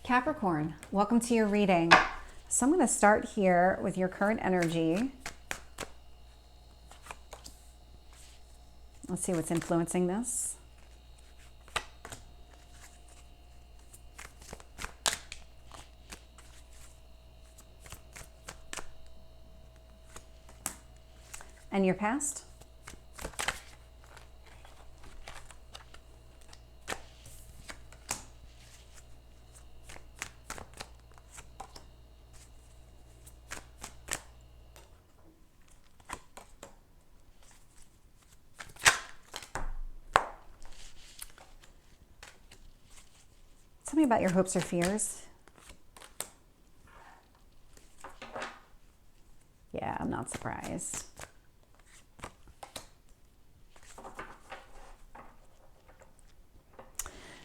Capricorn, welcome to your reading. So I'm going to start here with your current energy. Let's see what's influencing this. And your past. Tell me about your hopes or fears. Yeah, I'm not surprised.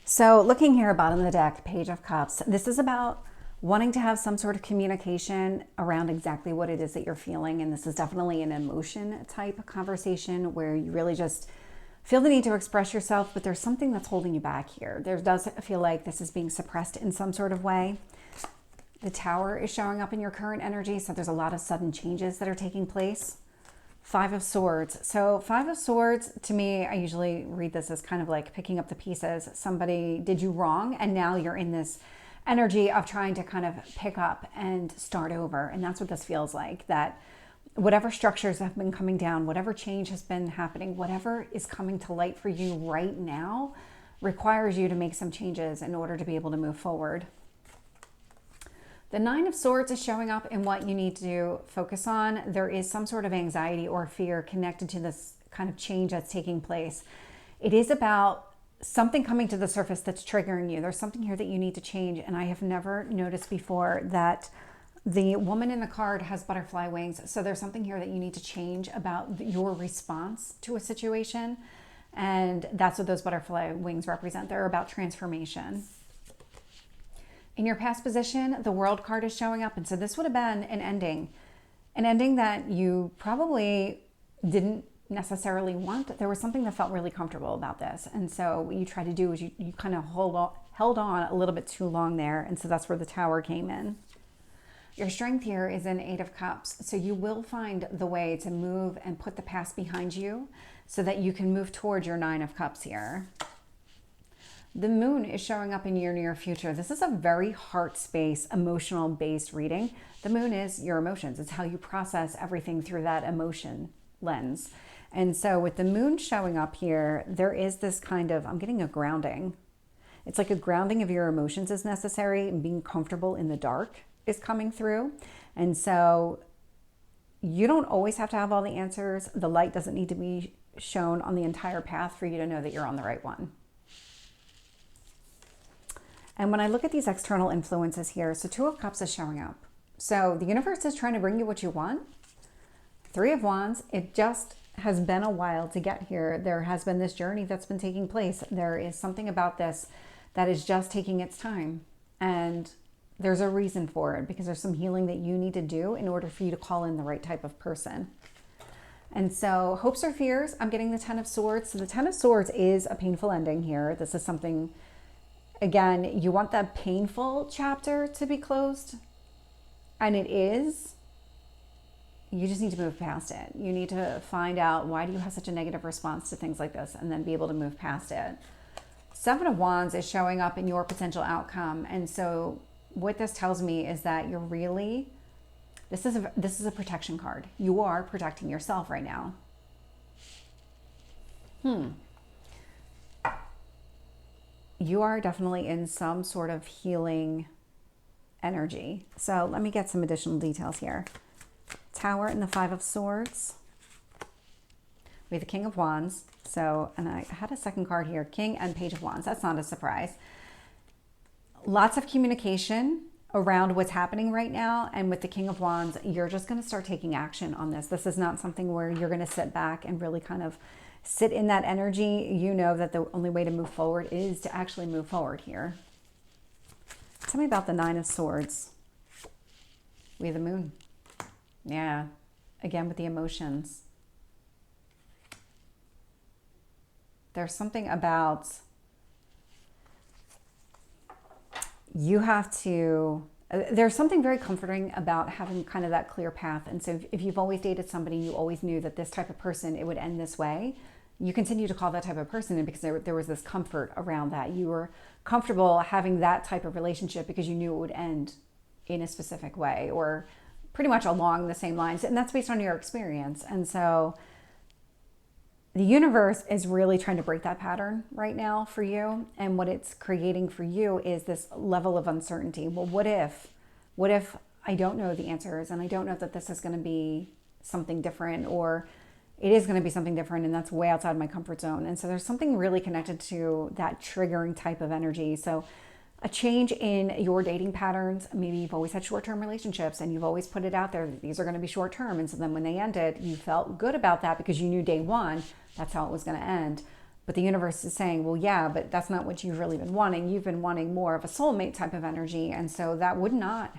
So looking here, bottom of the deck, Page of Cups, this is about wanting to have some sort of communication around exactly what it is that you're feeling. And this is definitely an emotion type of conversation where you really just feel the need to express yourself, but there's something that's holding you back here. There does feel like this is being suppressed in some sort of way. The Tower is showing up in your current energy, so there's a lot of sudden changes that are taking place. Five of Swords. So Five of Swords, to me, I usually read this as kind of like picking up the pieces. Somebody did you wrong, and now you're in this energy of trying to kind of pick up and start over. And that's what this feels like, that whatever structures have been coming down, whatever change has been happening, whatever is coming to light for you right now requires you to make some changes in order to be able to move forward. The Nine of Swords is showing up in what you need to focus on. There is some sort of anxiety or fear connected to this kind of change that's taking place. It is about something coming to the surface that's triggering you. There's something here that you need to change. And I have never noticed before that the woman in the card has butterfly wings. So there's something here that you need to change about your response to a situation. And that's what those butterfly wings represent. They're about transformation. In your past position, the World card is showing up. And so this would have been an ending that you probably didn't necessarily want. There was something that felt really comfortable about this. And so what you try to do is you kind of held on a little bit too long there. And so that's where the Tower came in. Your strength here is in Eight of Cups. So you will find the way to move and put the past behind you so that you can move towards your Nine of Cups here. The Moon is showing up in your near future. This is a very heart space, emotional based reading. The Moon is your emotions. It's how you process everything through that emotion lens. And so with the Moon showing up here, there is this kind of, I'm getting a grounding. It's like a grounding of your emotions is necessary, and being comfortable in the dark is coming through. And so you don't always have to have all the answers. The light doesn't need to be shown on the entire path for you to know that you're on the right one. And when I look at these external influences here, so Two of Cups is showing up. So the universe is trying to bring you what you want. Three of Wands, it just has been a while to get here. There has been this journey that's been taking place. There is something about this that is just taking its time. And there's a reason for it, because there's some healing that you need to do in order for you to call in the right type of person. And so hopes or fears, I'm getting the Ten of Swords. So the Ten of Swords is a painful ending here. This is something, again, you want that painful chapter to be closed, and it is. You just need to move past it. You need to find out, why do you have such a negative response to things like this, and then be able to move past it. Seven of Wands is showing up in your potential outcome. And so what this tells me is that you're really, this is a protection card. You are protecting yourself right now. You are definitely in some sort of healing energy. So let me get some additional details here. Tower and the Five of Swords. We have the King of Wands. So, and I had a second card here, King and Page of Wands. That's not a surprise. Lots of communication around what's happening right now. And with the King of Wands, you're just going to start taking action on this. This is not something where you're going to sit back and really kind of sit in that energy. You know that the only way to move forward is to actually move forward here. Tell me about the Nine of Swords. We have the Moon. Yeah, again with the emotions. There's something about you have to, there's something very comforting about having kind of that clear path. And so if you've always dated somebody, you always knew that this type of person, it would end this way. You continue to call that type of person in because there was this comfort around that. You were comfortable having that type of relationship because you knew it would end in a specific way or pretty much along the same lines. And that's based on your experience. And so the universe is really trying to break that pattern right now for you. And what it's creating for you is this level of uncertainty. Well, what if I don't know the answers and I don't know that this is going to be something different, or it is going to be something different and that's way outside my comfort zone. And so there's something really connected to that triggering type of energy. So a change in your dating patterns. Maybe you've always had short-term relationships and you've always put it out there that these are going to be short-term. And so then when they ended, you felt good about that because you knew day one, that's how it was going to end. But the universe is saying, well, yeah, but that's not what you've really been wanting. You've been wanting more of a soulmate type of energy. And so that would not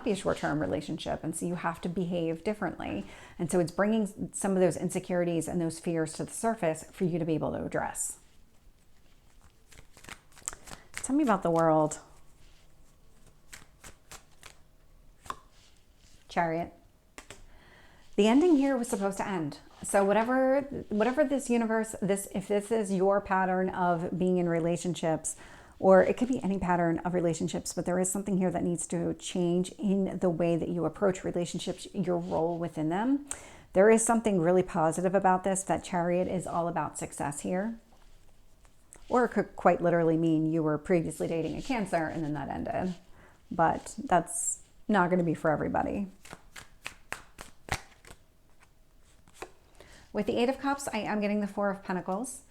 be a short-term relationship. And so you have to behave differently. And so it's bringing some of those insecurities and those fears to the surface for you to be able to address. Tell me about the world. Chariot. The ending here was supposed to end. So whatever this universe, if this is your pattern of being in relationships, or it could be any pattern of relationships, but there is something here that needs to change in the way that you approach relationships, your role within them. There is something really positive about this, that Chariot is all about success here. Or it could quite literally mean you were previously dating a Cancer and then that ended. But that's not going to be for everybody. With the Eight of Cups, I am getting the Four of Pentacles.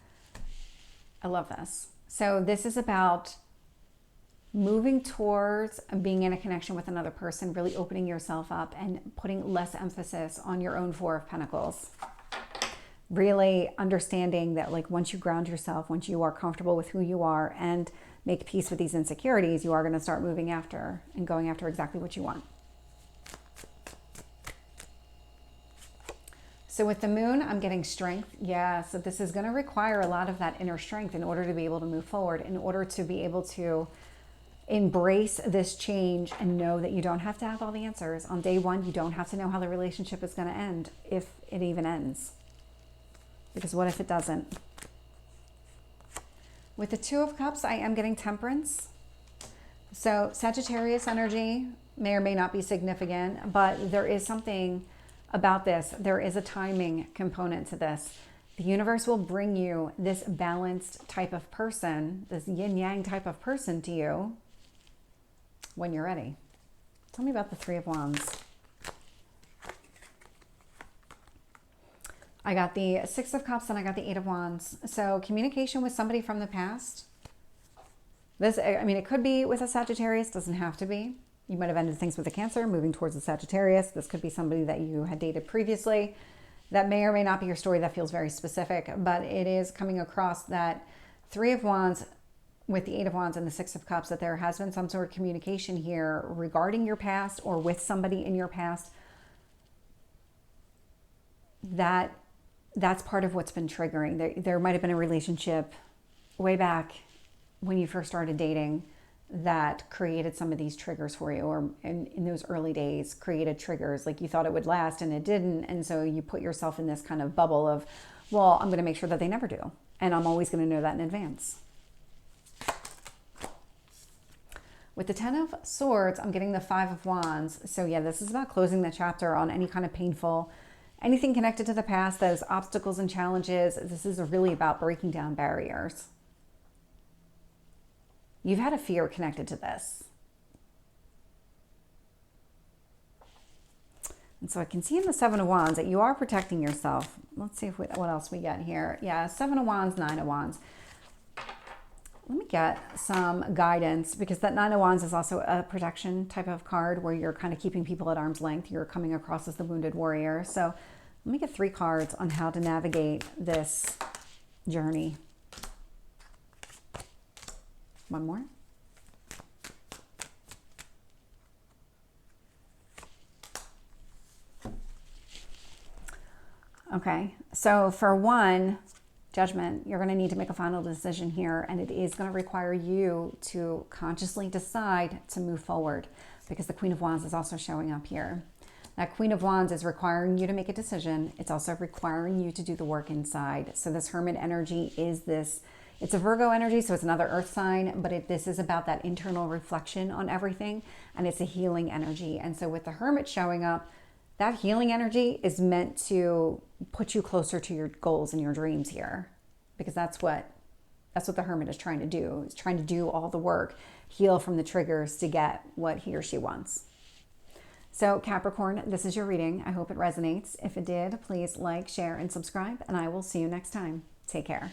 I love this. So this is about moving towards being in a connection with another person, really opening yourself up and putting less emphasis on your own Four of Pentacles. Really understanding that, like, once you ground yourself, once you are comfortable with who you are and make peace with these insecurities, you are going to start moving after and going after exactly what you want. So with the Moon, I'm getting strength. Yeah, so this is going to require a lot of that inner strength in order to be able to move forward, in order to be able to embrace this change and know that you don't have to have all the answers. On day one, you don't have to know how the relationship is going to end, if it even ends. Because what if it doesn't? With the Two of Cups, I am getting Temperance. So Sagittarius energy may or may not be significant, but there is something about this. There is a timing component to this. The universe will bring you this balanced type of person, this yin-yang type of person to you when you're ready. Tell me about the Three of Wands. I got the Six of Cups and I got the Eight of Wands. So communication with somebody from the past. This, I mean, it could be with a Sagittarius, doesn't have to be. You might have ended things with a Cancer, moving towards a Sagittarius. This could be somebody that you had dated previously. That may or may not be your story. That feels very specific, but it is coming across that Three of Wands with the Eight of Wands and the Six of Cups, that there has been some sort of communication here regarding your past or with somebody in your past. That's part of what's been triggering. There might have been a relationship way back when you first started dating that created some of these triggers for you, or in those early days created triggers. Like you thought it would last and it didn't. And so you put yourself in this kind of bubble of, well, I'm going to make sure that they never do. And I'm always going to know that in advance. With the Ten of Swords, I'm getting the Five of Wands. So yeah, this is about closing the chapter on any kind of painful, anything connected to the past, those obstacles and challenges. This is really about breaking down barriers. You've had a fear connected to this. And so I can see in the Seven of Wands that you are protecting yourself. Let's see what else we get here. Yeah, Seven of Wands, Nine of Wands. Let me get some guidance, because that Nine of Wands is also a protection type of card where you're kind of keeping people at arm's length. You're coming across as the wounded warrior. So let me get 3 cards on how to navigate this journey. One more. Okay, so for one, Judgment. You're going to need to make a final decision here, and it is going to require you to consciously decide to move forward, because the Queen of Wands is also showing up here. That Queen of Wands is requiring you to make a decision. It's also requiring you to do the work inside. So this Hermit energy is this, it's a Virgo energy, so it's another earth sign, but this is about that internal reflection on everything, and it's a healing energy. And so with the Hermit showing up, that healing energy is meant to put you closer to your goals and your dreams here, because that's what the Hermit is trying to do. He's trying to do all the work, heal from the triggers to get what he or she wants. So Capricorn, this is your reading. I hope it resonates. If it did, please like, share, and subscribe, and I will see you next time. Take care.